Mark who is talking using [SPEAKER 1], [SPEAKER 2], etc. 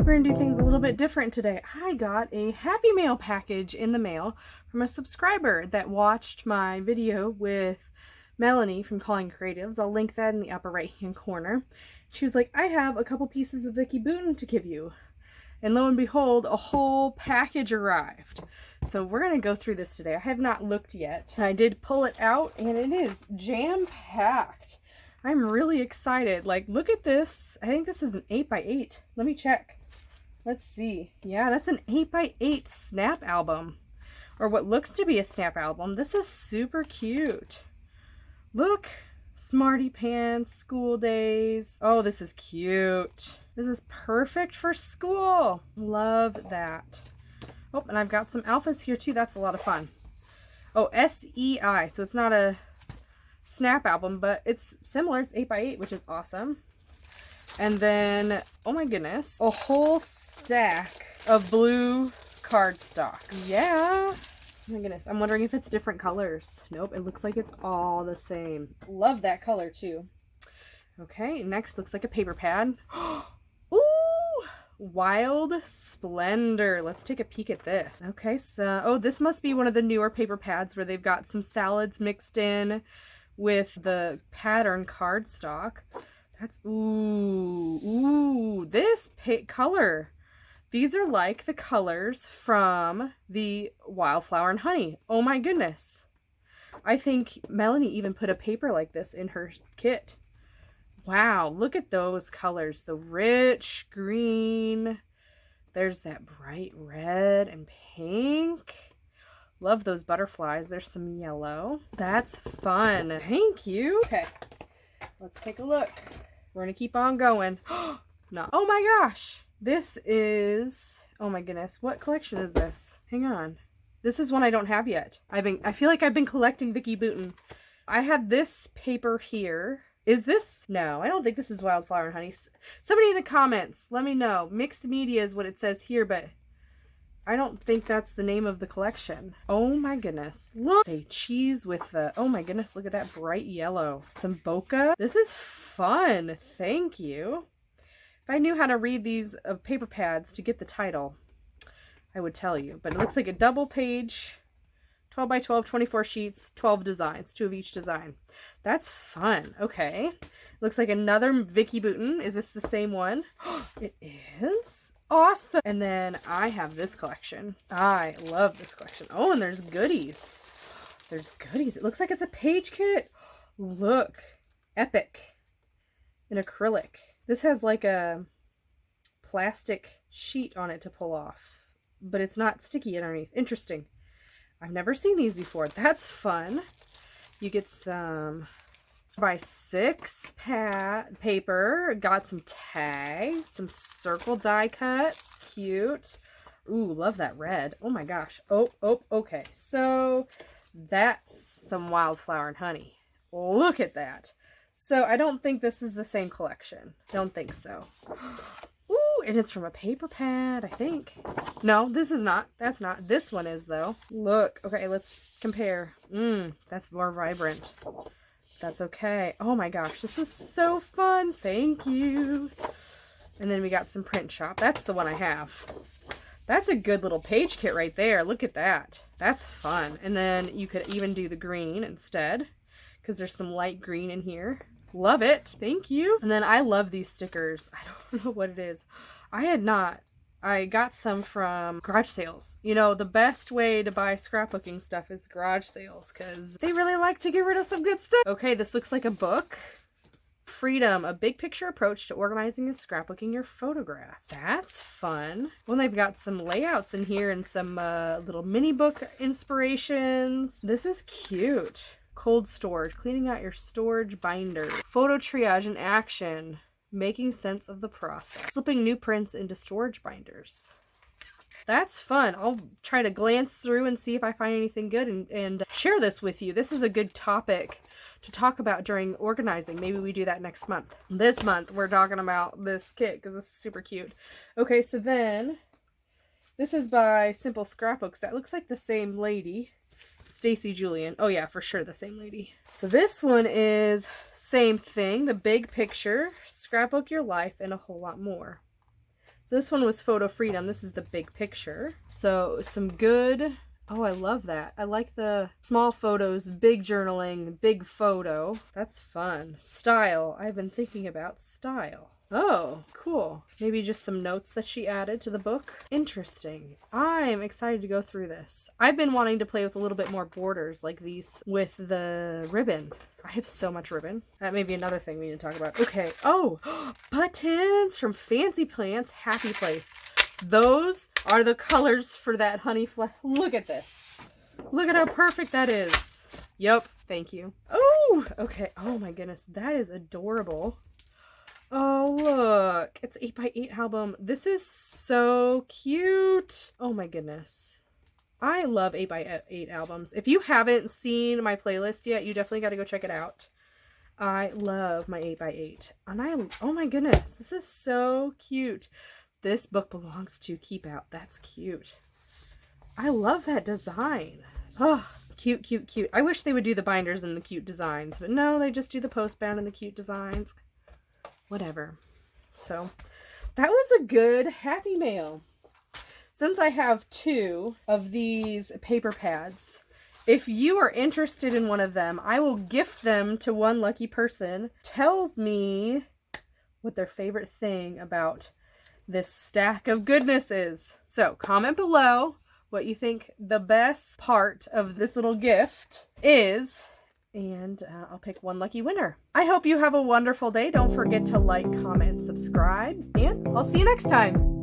[SPEAKER 1] We're gonna do things a little bit different today. I got a Happy Mail package in the mail from a subscriber that watched my video with Melanie from Calling Creatives. I'll link that in the upper right hand corner. She was like, I have a couple pieces of Vicki Boutin to give you. And lo and behold, a whole package arrived. So we're gonna go through this today. I have not looked yet. I did pull it out and it is jam-packed. I'm really excited. Like, look at this. I think this is an 8x8. Let me check. Let's see. Yeah, that's an 8x8 snap album. Or what looks to be a snap album. This is super cute. Look. Smarty Pants, School Days. Oh, this is cute. This is perfect for school. Love that. Oh, and I've got some alphas here too. That's a lot of fun. Oh, SEI. So it's not a snap album, but it's similar. It's 8x8, which is awesome. And then, oh my goodness, a whole stack of blue cardstock. Yeah. Oh my goodness, I'm wondering if it's different colors. Nope, it looks like it's all the same. Love that color too. Okay, next looks like a paper pad. Ooh, Wild Splendor. Let's take a peek at this. Okay, so, oh, this must be one of the newer paper pads where they've got some salads mixed in with the pattern cardstock. That's, ooh, this color. These are like the colors from the Wildflower and Honey. Oh my goodness. I think Melanie even put a paper like this in her kit. Wow, look at those colors. The rich green. There's that bright red and pink. Love those butterflies. There's some yellow. That's fun. Thank you. Okay, let's take a look. We're going to keep on going. No. Oh my gosh. This is, oh my goodness, what collection is this? Hang on. This is one I don't have yet. I feel like I've been collecting Vicki Boutin. I had this paper here. Is this? No, I don't think this is Wildflower and Honey. Somebody in the comments, let me know. Mixed media is what it says here, but I don't think that's the name of the collection. Oh my goodness. Look. Say cheese with the, oh my goodness, look at that bright yellow. Some bokeh. This is fun. Thank you. If I knew how to read these paper pads to get the title, I would tell you. But it looks like a double page, 12 by 12, 24 sheets, 12 designs, 2 of each design. That's fun. Okay. Looks like another Vicki Boutin. Is this the same one? It is. Awesome. And then I have this collection. I love this collection. Oh, and there's goodies. There's goodies. It looks like it's a page kit. Look. Epic. In acrylic. This has like a plastic sheet on it to pull off, but it's not sticky underneath. Interesting. I've never seen these before. That's fun. You get some 4x6 pad paper. Got some tags, some circle die cuts. Cute. Ooh, love that red. Oh my gosh. Oh, okay. So that's some Wildflower and Honey. Look at that. So I don't think this is the same collection. Don't think so. Ooh, and it's from a paper pad, I think. No, this is not. That's not. This one is, though. Look. Okay, let's compare. That's more vibrant. That's okay. Oh my gosh, this is so fun. Thank you. And then we got some Print Shop. That's the one I have. That's a good little page kit right there. Look at that. That's fun. And then you could even do the green instead, because there's some light green in here. Love it. Thank you. And then I love these stickers. I don't know what it is. I got some from garage sales. You know, the best way to buy scrapbooking stuff is garage sales, because they really like to get rid of some good stuff. Okay, this looks like a book. Freedom, a big picture approach to organizing and scrapbooking your photographs. That's fun. Well, they've got some layouts in here and some little mini book inspirations. This is cute. Cold storage, cleaning out your storage binder. Photo triage in action, making sense of the process. Slipping new prints into storage binders. That's fun. I'll try to glance through and see if I find anything good and share this with you. This is a good topic to talk about during organizing. Maybe we do that next month. This month we're talking about this kit because this is super cute. Okay, so then this is by Simple Scrapbooks. That looks like the same lady. Stacy Julian. Oh yeah, for sure the same lady. So this one is same thing, the big picture, scrapbook your life, and a whole lot more. So this one was Photo Freedom. This is the big picture. So some good... Oh, I love that. I like the small photos, big journaling, big photo. That's fun. Style. I've been thinking about style. Oh, cool. Maybe just some notes that she added to the book. Interesting. I'm excited to go through this. I've been wanting to play with a little bit more borders like these with the ribbon. I have so much ribbon. That may be another thing we need to talk about. Okay. Oh, buttons from Fancy Plants Happy Place. Those are the colors for that honey flag. Look at this. Look at how perfect that is. Yep. Thank you. Oh, okay. Oh my goodness. That is adorable. Oh, look. It's 8x8 album. This is so cute. Oh my goodness. I love 8x8 albums. If you haven't seen my playlist yet, you definitely got to go check it out. I love my 8x8. And oh my goodness. This is so cute. This book belongs to Keep Out. That's cute. I love that design. Oh, cute, cute, cute. I wish they would do the binders and the cute designs, but no, they just do the postbound and the cute designs. Whatever. So that was a good happy mail. Since I have 2 of these paper pads, if you are interested in one of them, I will gift them to one lucky person. Tells me what their favorite thing about this stack of goodness is. So comment below what you think the best part of this little gift is, and I'll pick one lucky winner. I hope you have a wonderful day. Don't forget to like, comment, subscribe, and I'll see you next time.